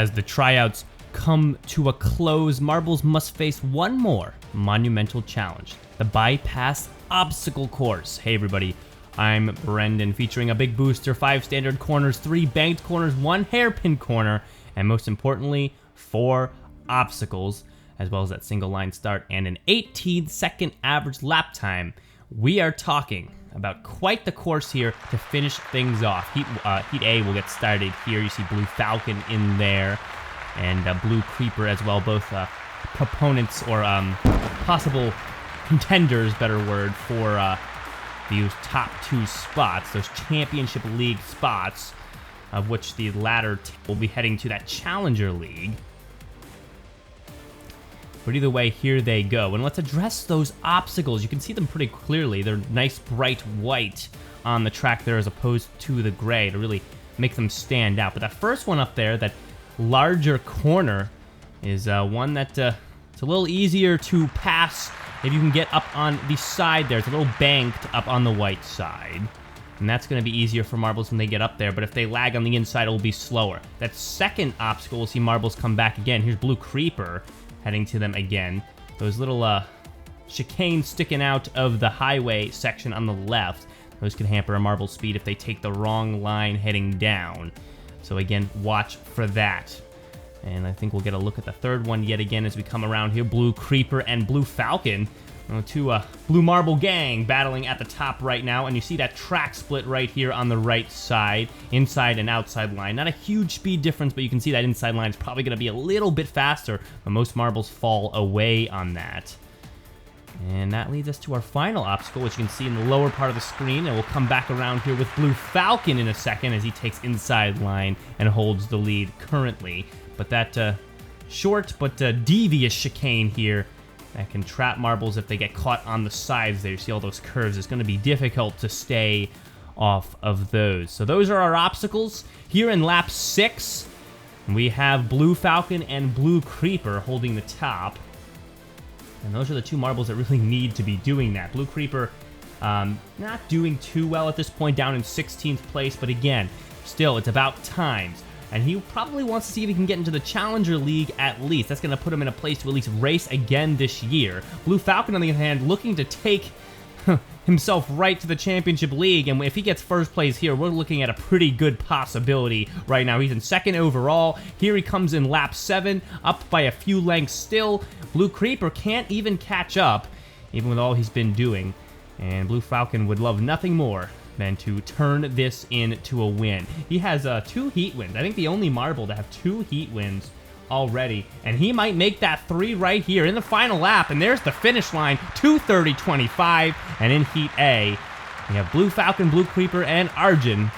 As the tryouts come to a close, Marbles must face one more monumental challenge, the Bypass Obstacle Course. Hey everybody, I'm Brendan, featuring a big booster, 5 standard corners, 3 banked corners, 1 hairpin corner, and most importantly, 4 obstacles, as well as that single line start and an 18-second average lap time. We are talking about quite the course here to finish things off. Heat A will get started here. You see Blue Falcon in there and Blue Creeper as well, both proponents or possible contenders, better word, for these top 2 spots, those Championship League spots, of which the latter will be heading to that Challenger League. But either way, here they go. And let's address those obstacles. You can see them pretty clearly. They're nice, bright white on the track there as opposed to the gray to really make them stand out. But that first one up there, that larger corner, is one that it's a little easier to pass if you can get up on the side there. It's a little banked up on the white side. And that's going to be easier for Marbles when they get up there. But if they lag on the inside, it will be slower. That second obstacle, we'll see Marbles come back again. Here's Blue Creeper heading to them again. Those little chicanes sticking out of the highway section on the left, those can hamper a Marble's speed if they take the wrong line heading down. So again, watch for that. And I think we'll get a look at the third one yet again as we come around here. Blue Creeper and Blue Falcon, two Blue Marble gang battling at the top right now. And you see that track split right here on the right side, inside and outside line. Not a huge speed difference, but you can see that inside line is probably going to be a little bit faster, but most Marbles fall away on that. And that leads us to our final obstacle, which you can see in the lower part of the screen. And we'll come back around here with Blue Falcon in a second as he takes inside line and holds the lead currently. But that short but devious chicane here that can trap Marbles if they get caught on the sides there. You see all those curves. It's going to be difficult to stay off of those. So those are our obstacles. Here in lap 6, we have Blue Falcon and Blue Creeper holding the top. And those are the 2 Marbles that really need to be doing that. Blue Creeper not doing too well at this point, down in 16th place. But again, still, it's about times. And he probably wants to see if he can get into the Challenger League at least. That's going to put him in a place to at least race again this year. Blue Falcon, on the other hand, looking to take himself right to the Championship League. And if he gets first place here, we're looking at a pretty good possibility right now. He's in 2nd overall. Here he comes in lap 7, up by a few lengths still. Blue Creeper can't even catch up, even with all he's been doing. And Blue Falcon would love nothing more than to turn this into a win. He has 2 heat wins. I think the only Marble to have 2 heat wins already. And he might make that 3 right here in the final lap. And there's the finish line, 2:30.25. And in Heat A, we have Blue Falcon, Blue Creeper, and Arjun,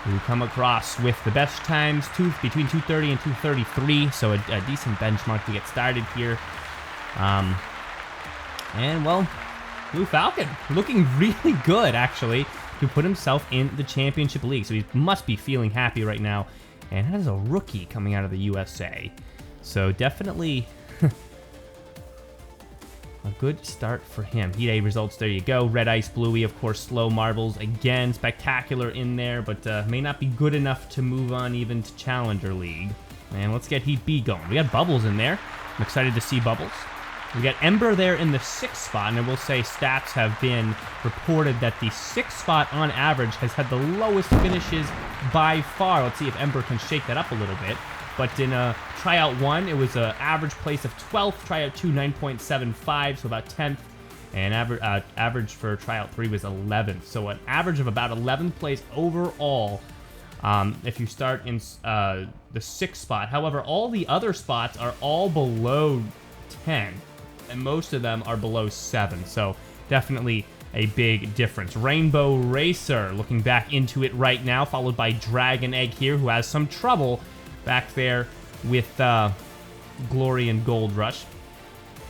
who come across with the best times, between 2:30 and 2:33. So a decent benchmark to get started here. And, well, Blue Falcon looking really good, actually, to put himself in the Championship League. So he must be feeling happy right now. And that is a rookie coming out of the USA. So definitely a good start for him. Heat A results, there you go. Red Ice Bluey, of course, slow Marbles. Again, spectacular in there, but may not be good enough to move on even to Challenger League. And let's get Heat B going. We got Bubbles in there. I'm excited to see Bubbles. We got Ember there in the 6th spot, and I will say stats have been reported that the 6th spot on average has had the lowest finishes by far. Let's see if Ember can shake that up a little bit. But in tryout 1, it was an average place of 12th, tryout 2, 9.75, so about 10th, and average for tryout 3 was 11th. So an average of about 11th place overall if you start in the 6th spot. However, all the other spots are all below 10. And most of them are below 7, so definitely a big difference. Rainbow Racer looking back into it right now, followed by Dragon Egg here, who has some trouble back there with Glory and Gold Rush.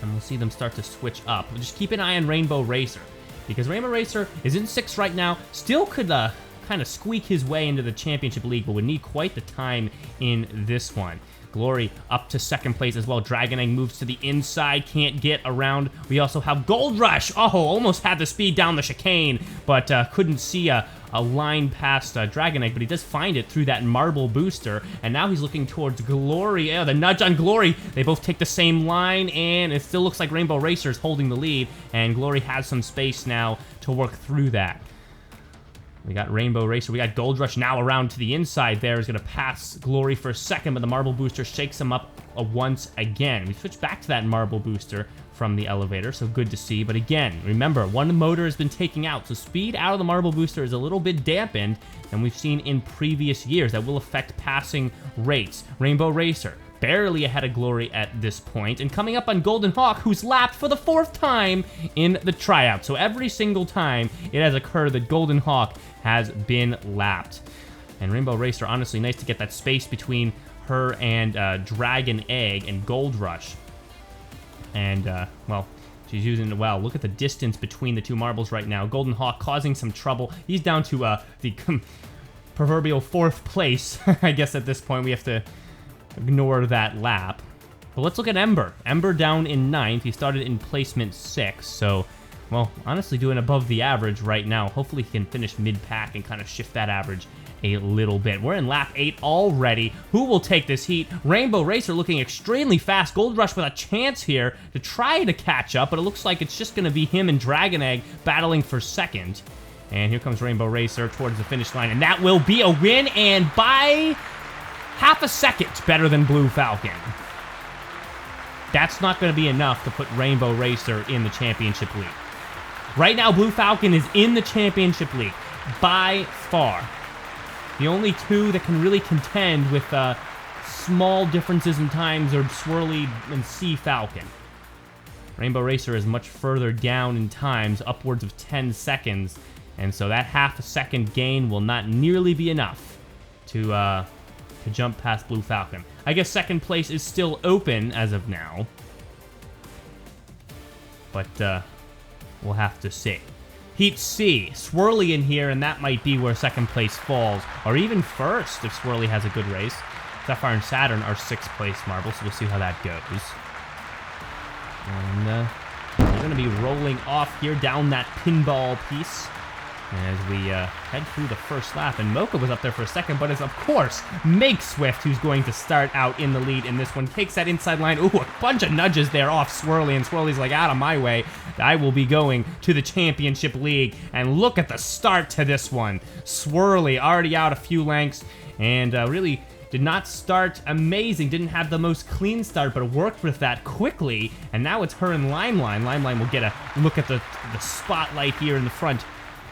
And we'll see them start to switch up. But just keep an eye on Rainbow Racer, because Rainbow Racer is in 6th right now, still could kind of squeak his way into the Championship League, but would need quite the time in this one. Glory up to second place as well. Dragon Egg moves to the inside, can't get around. We also have Gold Rush. Oh, almost had the speed down the chicane, but couldn't see a line past Dragon Egg, but he does find it through that Marble Booster, and now he's looking towards Glory. Yeah, the nudge on Glory. They both take the same line, and it still looks like Rainbow Racer is holding the lead, and Glory has some space now to work through that. We got Rainbow Racer. We got Gold Rush now around to the inside there. Is going to pass Glory for a second, but the Marble Booster shakes him up once again. We switch back to that Marble Booster from the elevator, so good to see. But again, remember, one motor has been taken out, so speed out of the Marble Booster is a little bit dampened than we've seen in previous years. That will affect passing rates. Rainbow Racer barely ahead of Glory at this point, and coming up on Golden Hawk, who's lapped for the 4th time in the tryout. So every single time it has occurred that Golden Hawk has been lapped. And Rainbow Racer, honestly, nice to get that space between her and Dragon Egg and Gold Rush. And, well, she's using it well. Look at the distance between the two marbles right now. Golden Hawk causing some trouble. He's down to the proverbial 4th place. I guess at this point we have to ignore that lap. But let's look at Ember. Ember down in 9th. He started in placement 6, so, well, honestly doing above the average right now. Hopefully he can finish mid-pack and kind of shift that average a little bit. We're in lap 8 already. Who will take this heat? Rainbow Racer looking extremely fast. Gold Rush with a chance here to try to catch up, but it looks like it's just going to be him and Dragon Egg battling for second. And here comes Rainbow Racer towards the finish line, and that will be a win, and by half a second better than Blue Falcon. That's not going to be enough to put Rainbow Racer in the championship league. Right now, Blue Falcon is in the championship league by far. The only two that can really contend with small differences in times are Swirly and Sea Falcon. Rainbow Racer is much further down in times, upwards of 10 seconds, and so that half a second gain will not nearly be enough to jump past Blue Falcon. I guess second place is still open as of now, but we'll have to see. Heat C, Swirly in here, and that might be where second place falls, or even first if Swirly has a good race. Sapphire and Saturn are 6th place marbles, so we'll see how that goes. And we're going to be rolling off here down that pinball piece as we head through the first lap. And Mocha was up there for a second, but it's, of course, Make Swift who's going to start out in the lead in this one. Takes that inside line. Ooh, a bunch of nudges there off Swirly, and Swirly's like, out of my way. I will be going to the championship league. And look at the start to this one. Swirly already out a few lengths, and really did not start amazing, didn't have the most clean start, but worked with that quickly. And now it's her and Limeline. Limeline will get a look at the spotlight here in the front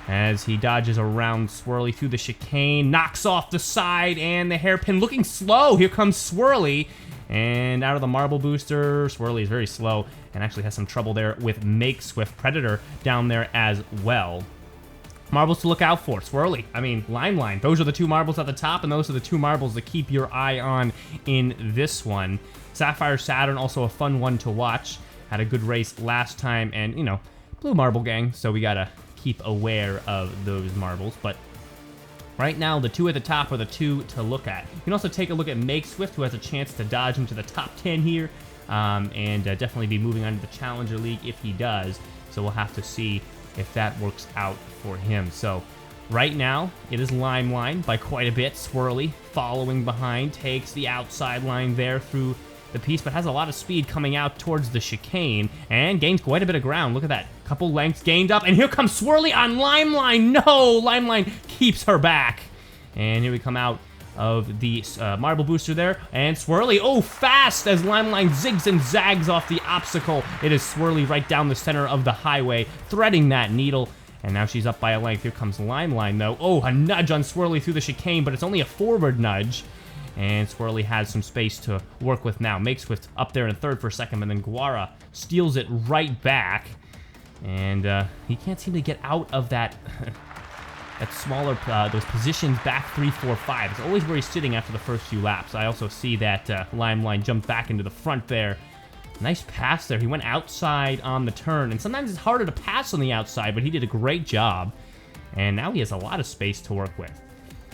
as he dodges around Swirly through the chicane, knocks off the side, and the hairpin looking slow. Here comes Swirly, and out of the Marble Booster, Swirly is very slow and actually has some trouble there with Make Swift. Predator down there as well. Marbles to look out for. Swirly, Limeline. Those are the two marbles at the top, and those are the two marbles to keep your eye on in this one. Sapphire Saturn, also a fun one to watch. Had a good race last time, and, you know, Blue Marble Gang, so we gotta keep aware of those marbles. But right now, the two at the top are the two to look at. You can also take a look at Make Swift, who has a chance to dodge into the top 10 here, and definitely be moving on to the Challenger League if he does. So we'll have to see if that works out for him. So right now, it is Limeline by quite a bit. Swirly following behind, takes the outside line there through the piece, but has a lot of speed coming out towards the chicane, and gains quite a bit of ground. Look at that. Couple lengths gained up, and here comes Swirly on Limeline. No! Limeline keeps her back. And here we come out of the Marble Booster there, and Swirly, oh, fast as Limeline zigs and zags off the obstacle. It is Swirly right down the center of the highway, threading that needle, and now she's up by a length. Here comes Limeline, though. Oh, a nudge on Swirly through the chicane, but it's only a forward nudge, and Swirly has some space to work with now. Make Swift up there in third for a second, but then Guara steals it right back, and he can't seem to get out of that that smaller, those positions back 3, 4, 5. It's always where he's sitting after the first few laps. I also see that Limeline jumped back into the front there. Nice pass there. He went outside on the turn, and sometimes it's harder to pass on the outside, but he did a great job. And now he has a lot of space to work with.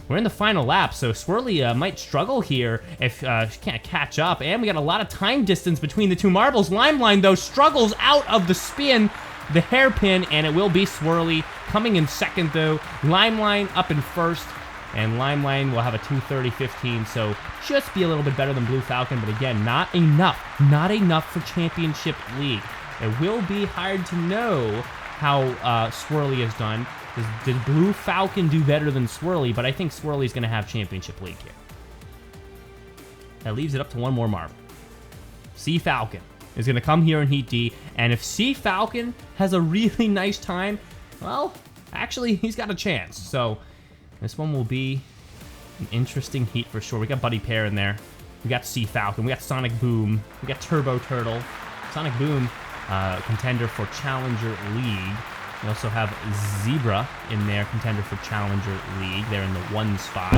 we're in the final lap, so Swirly might struggle here if she can't catch up. And we got a lot of time distance between the two marbles. Limeline, though, struggles out of the spin, the hairpin, and it will be Swirly coming in second, though. Limeline up in first, and Limeline will have a 2:30.15, so just be a little bit better than Blue Falcon, but again, not enough for Championship League. It will be hard to know how Swirly has done. Did Blue Falcon do better than Swirly? But I think Swirly's going to have Championship League here. That leaves it up to one more marble. Sea Falcon is going to come here in Heat D, and if Sea Falcon has a really nice time, well, actually, he's got a chance. So this one will be an interesting heat for sure. We got Buddy Pear in there. We got Sea Falcon. We got Sonic Boom. We got Turbo Turtle. Sonic Boom, contender for Challenger League. We also have Zebra in there, contender for Challenger League. They're in the 1 spot.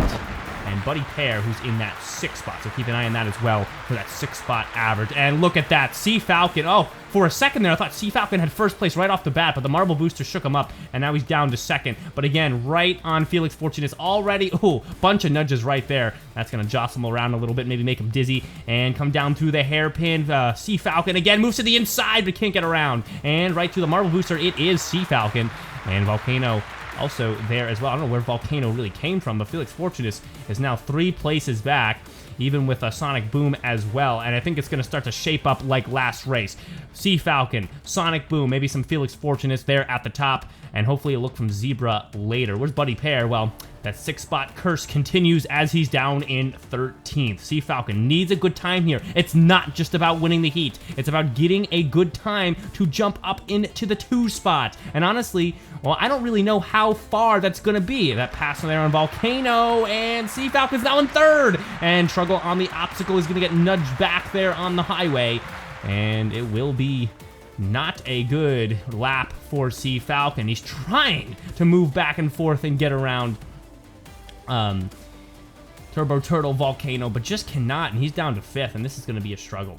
And Buddy Pear, who's in that 6 spot. So keep an eye on that as well for that 6-spot average. And look at that, Sea Falcon. Oh, for a second there, I thought Sea Falcon had first place right off the bat, but the Marble Booster shook him up, and now he's down to second. But again, right on Felix Fortunus already. Oh, bunch of nudges right there. That's going to jostle him around a little bit, maybe make him dizzy, and come down through the hairpin. Sea Falcon again moves to the inside, but can't get around. And right to the Marble Booster, it is Sea Falcon. And Volcano also there as well. I don't know where Volcano really came from, but Felix Fortunus is now 3 places back, even with a Sonic Boom as well. And I think it's going to start to shape up like last race. Sea Falcon, Sonic Boom, maybe some Felix Fortunus there at the top, and hopefully a look from Zebra later. Where's Buddy Pear? Well, that 6-spot curse continues as he's down in 13th. Sea Falcon needs a good time here. It's not just about winning the heat. It's about getting a good time to jump up into the 2 spot. And honestly, well, I don't really know how far that's going to be. That pass there on Volcano, and Sea Falcon's now in 3rd. And Struggle on the Obstacle is going to get nudged back there on the highway. And it will be not a good lap for Sea Falcon. He's trying to move back and forth and get around Turbo Turtle, Volcano, but just cannot, and he's down to 5th, and this is going to be a struggle.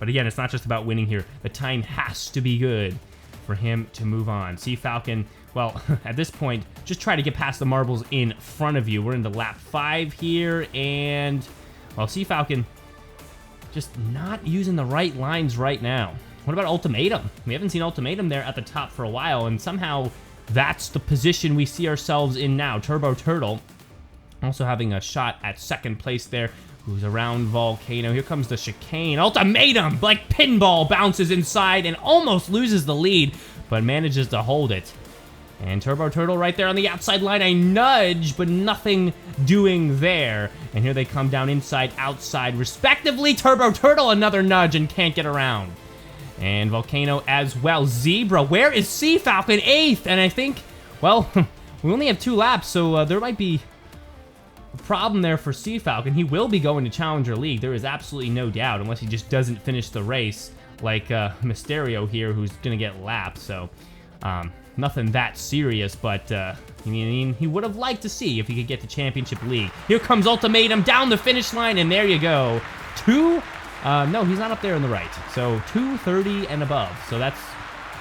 But again, it's not just about winning here. The time has to be good for him to move on. Sea Falcon, well, at this point, just try to get past the marbles in front of you. We're into lap 5 here, and, well, Sea Falcon just not using the right lines right now. What about Ultimatum? We haven't seen Ultimatum there at the top for a while, and somehow that's the position we see ourselves in now. Turbo Turtle also having a shot at 2nd place there, who's around Volcano. Here comes the chicane. Ultimatum, like pinball, bounces inside and almost loses the lead, but manages to hold it. And Turbo Turtle right there on the outside line, a nudge, but nothing doing there. And here they come down inside, outside, respectively. Turbo Turtle, another nudge, and can't get around. And Volcano as well. Zebra, where is Sea Falcon? 8th, and I think, well, we only have 2 laps, so there might be a problem there for Sea Falcon. He will be going to Challenger League, there is absolutely no doubt, unless he just doesn't finish the race like Mysterio here, who's going to get lapped. So, nothing that serious, but I mean, he would have liked to see if he could get to Championship League. Here comes Ultimatum down the finish line, and there you go. No, he's not up there on the right. So 2:30 and above. So that's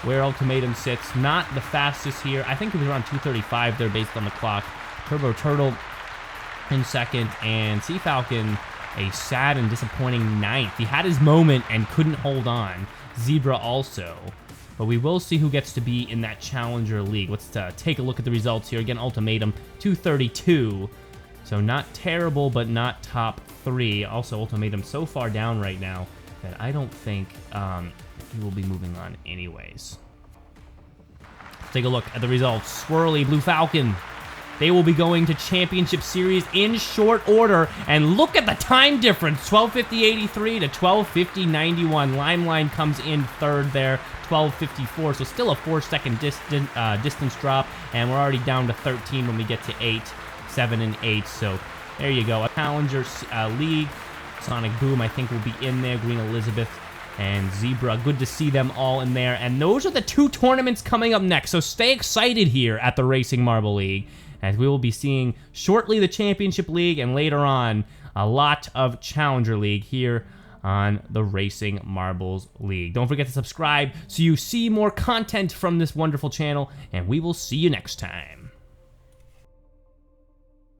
where Ultimatum sits. Not the fastest here. I think it was around 2:35 there based on the clock. Turbo Turtle in 2nd, and Sea Falcon a sad and disappointing 9th. He had his moment and couldn't hold on. Zebra also. But we will see who gets to be in that Challenger League. Let's take a look at the results here. Again, Ultimatum 2:32. So not terrible, but not top 3. Also, Ultimatum so far down right now that I don't think he will be moving on anyways. Let's take a look at the results. Swirly, Blue Falcon, they will be going to Championship Series in short order. And look at the time difference, 12:50.83 to 12:50.91. Limeline comes in 3rd there, 12:54. So still a 4-second distance drop. And we're already down to 13 when we get to 8. 7 and 8, so there you go. A Challenger League. Sonic Boom, I think, will be in there. Green Elizabeth and Zebra. Good to see them all in there. And those are the 2 tournaments coming up next, so stay excited here at the Racing Marble League, as we will be seeing shortly the Championship League, and later on, a lot of Challenger League here on the Racing Marbles League. Don't forget to subscribe so you see more content from this wonderful channel, and we will see you next time.